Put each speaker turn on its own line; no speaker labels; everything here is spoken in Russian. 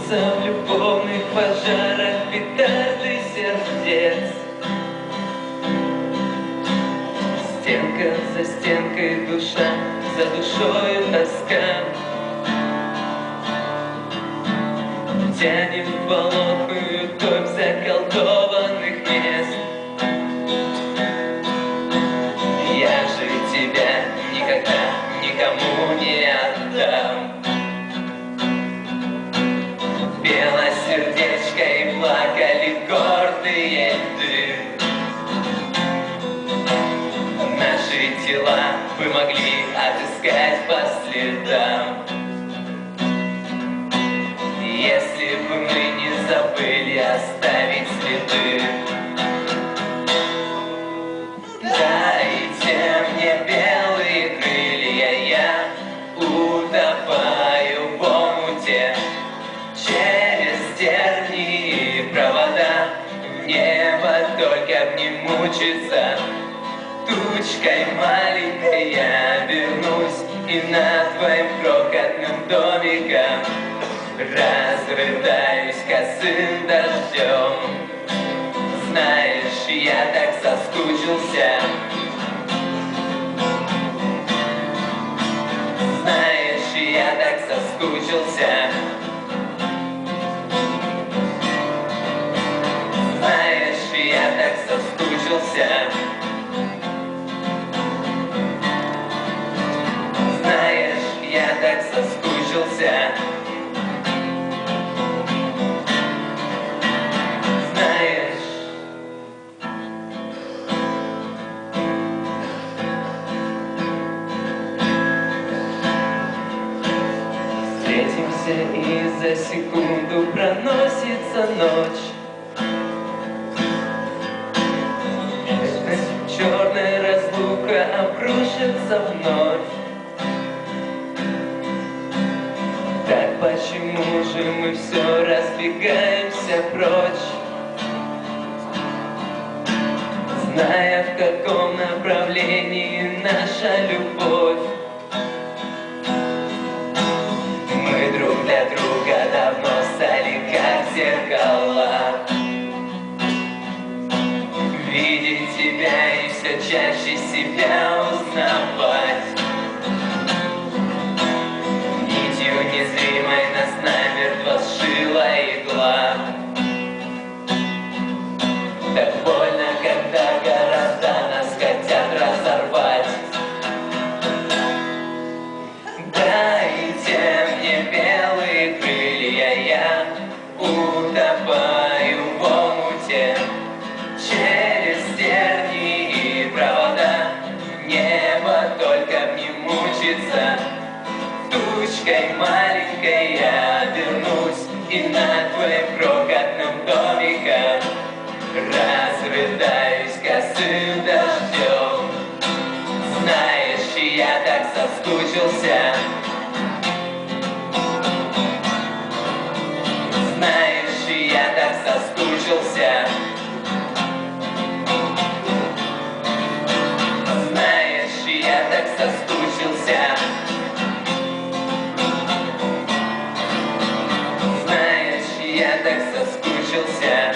Бьются в любовных пожарах петарды сердец. Стенка за стенкой, душа за душою тоска. Тянем в болотную топь заколдованных мест. Я же тебя никогда никому не отдам. Пела сердечко и плакали гордые льды. Наши тела вы могли отыскать по следам. Если бы мы не забыли оставить следы. Дайте мне белые крылья, я утопаю в омуте. Через тернии и провода в небо только б не мучиться. Тучкой маленькой я вернусь и над твоим крохотным домиком разрыдаюсь косым дождем. Знаешь, я так соскучился. Знаешь, я так соскучился. Знаешь, я так соскучился. Знаешь, я так соскучился. Встретимся, и за секунду проносится ночь. Черная разлука обрушится вновь. Так почему же мы все разбегаемся прочь, зная, в каком направлении наша любовь? Мы друг для друга давно стали как зеркала. Видеть тебя и все чаще себя узнавать. Нитью незримой нас намертво сшила игла. Так больно, когда города нас хотят разорвать. Дайте мне белые крылья, я утопаю в омуте. Через тернии и провода небо только не мучится. Тучкой маленькой я вернусь и над твоим крохотным домиком разрыдаюсь косым дождем. Знаешь, я так соскучился. Знаешь, я так соскучился. Знаешь, я так соскучился. Знаешь, я так соскучился.